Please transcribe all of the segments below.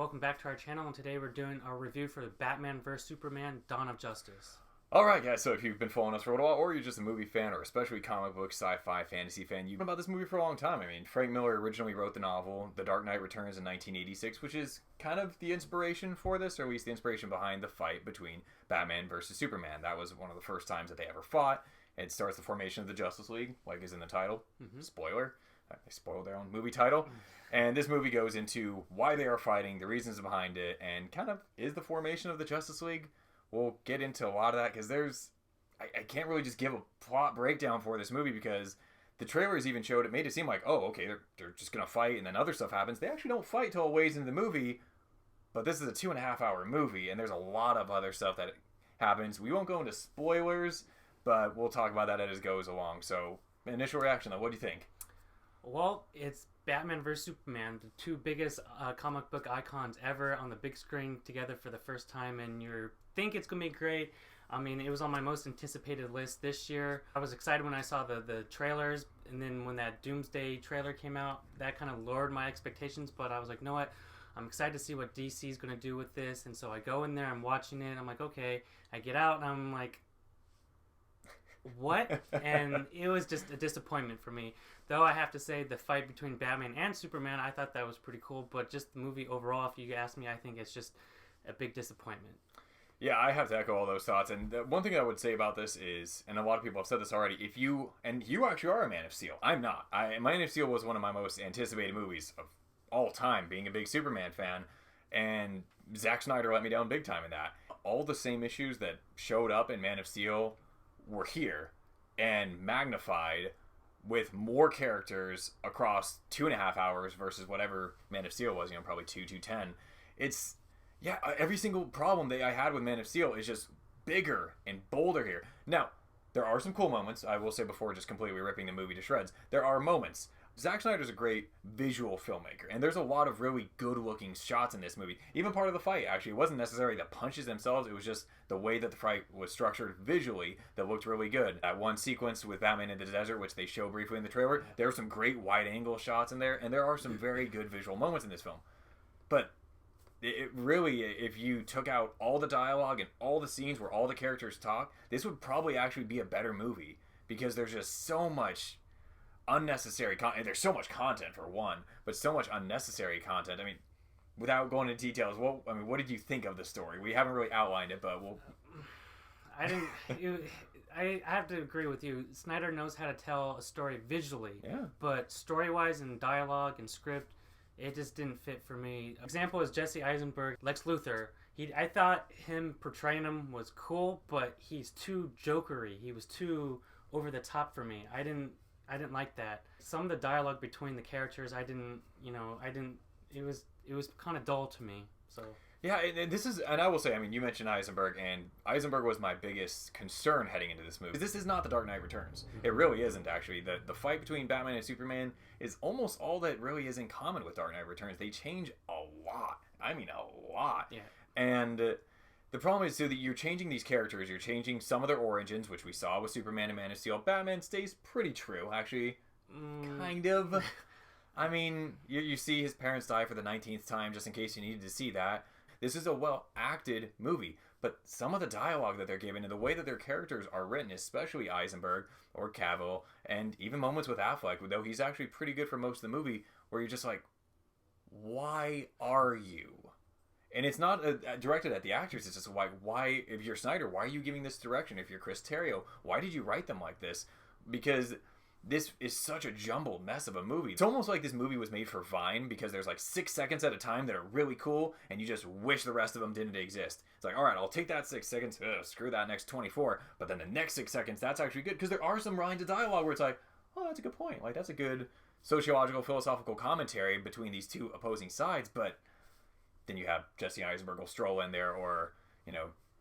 welcome back to our channel, and today we're doing our review for Batman vs Superman: Dawn of Justice. Alright guys, so if you've been following us for a little while, or you're just a movie fan, or especially comic book, sci-fi, fantasy fan, you've known about this movie for a long time. I mean, Frank Miller originally wrote the novel The Dark Knight Returns in 1986, which is kind of the inspiration for this, or at least the inspiration behind the fight between Batman versus Superman. That was one of the first times that they ever fought. It starts the formation of the Justice League, like is in the title. Spoiler. They spoiled their own movie title. And this movie goes into why they are fighting, the reasons behind it, and kind of is the formation of the Justice League. We'll get into a lot of that because I can't really just give a plot breakdown for this movie because the trailers even showed, it made it seem like, oh, okay, they're just going to fight and then other stuff happens. They actually don't fight till a ways into the movie, but this is a 2.5-hour movie and there's a lot of other stuff that happens. We won't go into spoilers, but we'll talk about that as it goes along. So, initial reaction though, what do you think? Well, it's Batman vs Superman, the two biggest comic book icons ever on the big screen together for the first time, and you think it's going to be great. I mean, it was on my most anticipated list this year. I was excited when I saw the trailers, and then when that Doomsday trailer came out, that kind of lowered my expectations, but I was like, you know what? I'm excited to see what DC is going to do with this, and so I go in there, I'm watching it, I'm like, okay. I get out, and I'm like, what? And it was just a disappointment for me. Though I have to say the fight between Batman and Superman, I thought that was pretty cool, but just the movie overall, if you ask me, I think it's just a big disappointment. Yeah, I have to echo all those thoughts. And the one thing I would say about this is, and a lot of people have said this already, you actually are a Man of Steel. I'm not. Man of Steel was one of my most anticipated movies of all time, being a big Superman fan, and Zack Snyder let me down big time in that. All the same issues that showed up in Man of Steel were here and magnified with more characters across 2.5 hours versus whatever Man of Steel was, probably 210. It's, yeah, every single problem that I had with Man of Steel is just bigger and bolder here. Now, there are some cool moments, I will say before just completely ripping the movie to shreds. There are moments. Zack Snyder's a great visual filmmaker, and there's a lot of really good-looking shots in this movie. Even part of the fight, actually, it wasn't necessarily the punches themselves, it was just the way that the fight was structured visually that looked really good. That one sequence with Batman in the desert, which they show briefly in the trailer, there were some great wide-angle shots in there, and there are some very good visual moments in this film. But it really, if you took out all the dialogue and all the scenes where all the characters talk, this would probably actually be a better movie, because there's just so much unnecessary content. There's so much content for one, but so much unnecessary content. I mean, without going into details, what did you think of the story? We haven't really outlined it, but we'll. I have to agree with you. Snyder knows how to tell a story visually, yeah. But story-wise and dialogue and script, it just didn't fit for me. Example is Jesse Eisenberg, Lex Luthor. I thought him portraying him was cool, but he's too jokery. He was too over the top for me. I didn't like that. Some of the dialogue between the characters, it was kind of dull to me. So yeah, and I will say, I mean, you mentioned Eisenberg, and Eisenberg was my biggest concern heading into this movie. This is not The Dark Knight Returns. It really isn't, actually. The fight between Batman and Superman is almost all that really is in common with Dark Knight Returns. They change a lot. I mean, a lot. Yeah. And the problem is, so that you're changing these characters, you're changing some of their origins, which we saw with Superman and Man of Steel. Batman stays pretty true, actually. Kind of. I mean, you see his parents die for the 19th time, just in case you needed to see that. This is a well-acted movie, but some of the dialogue that they're given and the way that their characters are written, especially Eisenberg or Cavill, and even moments with Affleck, though he's actually pretty good for most of the movie, where you're just like, why are you? And it's not directed at the actors. It's just like, why, if you're Snyder, why are you giving this direction? If you're Chris Terrio, why did you write them like this? Because this is such a jumbled mess of a movie. It's almost like this movie was made for Vine, because there's like 6 seconds at a time that are really cool, and you just wish the rest of them didn't exist. It's like, all right, I'll take that 6 seconds, screw that next 24, but then the next 6 seconds, that's actually good, because there are some lines of dialogue where it's like, oh, that's a good point. Like, that's a good sociological, philosophical commentary between these two opposing sides, but then you have Jesse Eisenberg will stroll in there, or,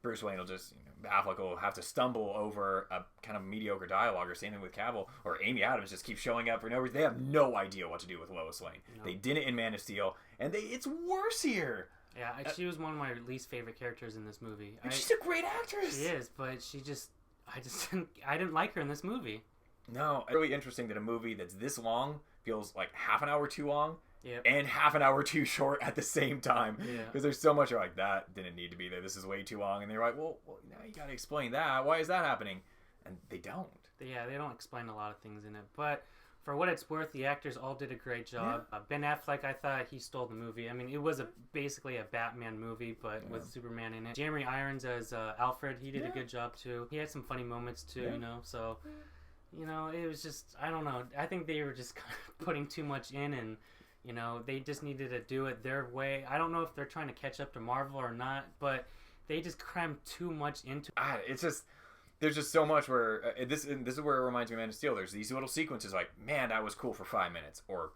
Bruce Wayne will just, Affleck will have to stumble over a kind of mediocre dialogue, or same thing with Cavill, or Amy Adams just keeps showing up for no reason. They have no idea what to do with Lois Lane. No. They did it in Man of Steel, and it's worse here. Yeah, she was one of my least favorite characters in this movie. She's a great actress. She is, but I didn't like her in this movie. No, it's really interesting that a movie that's this long feels like half an hour too long, and half an hour too short at the same time. Yeah. Because there's so much you're like, that didn't need to be there. This is way too long. And they're like, well, now you got to explain that. Why is that happening? And they don't. Yeah, they don't explain a lot of things in it. But for what it's worth, the actors all did a great job. Yeah. Ben Affleck, I thought he stole the movie. I mean, it was basically a Batman movie, but with Superman in it. Jeremy Irons as Alfred, he did a good job too. He had some funny moments too, you know. So, you know, it was just, I don't know. I think they were just kind of putting too much in, and you know, they just needed to do it their way. I don't know if they're trying to catch up to Marvel or not, but they just crammed too much into it. It's just, there's just so much where, this is where it reminds me of Man of Steel. There's these little sequences like, man, that was cool for 5 minutes, or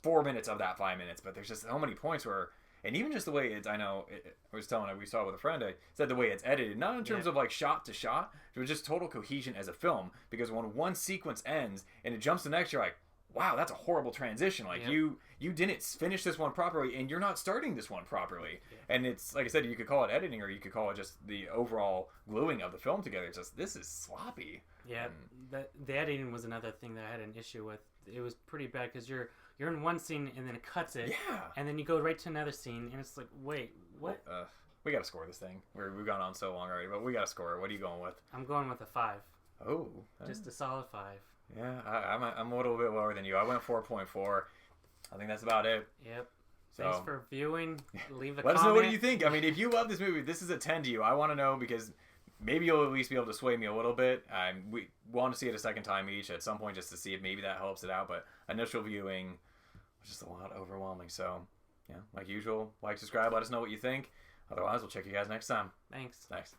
4 minutes of that 5 minutes, but there's just so many points where, and even just the way it's, I know, I was telling, we saw it with a friend, I said the way it's edited, not in terms of like shot to shot, but just total cohesion as a film, because when one sequence ends and it jumps to the next, you're like, wow, that's a horrible transition. Like, you didn't finish this one properly, and you're not starting this one properly. And it's, like I said, you could call it editing, or you could call it just the overall gluing of the film together. It's just, this is sloppy. Yeah, the editing was another thing that I had an issue with. It was pretty bad, because you're in one scene, and then it cuts it. Yeah. And then you go right to another scene, and it's like, wait, what? We got to score this thing. We've gone on so long already, but we got to score it. What are you going with? I'm going with a 5. Oh. Just a solid 5. Yeah, I'm a little bit lower than you. I went 4.4. I think that's about it. Yep. So, thanks for viewing. Leave a let comment. us know what you think. I mean, if you love this movie, this is a 10 to you. I want to know, because maybe you'll at least be able to sway me a little bit. We want to see it a second time each at some point, just to see if maybe that helps it out. But initial viewing was just a lot overwhelming. So, yeah, like usual, like, subscribe, let us know what you think. Otherwise, we'll check you guys next time. Thanks. Thanks.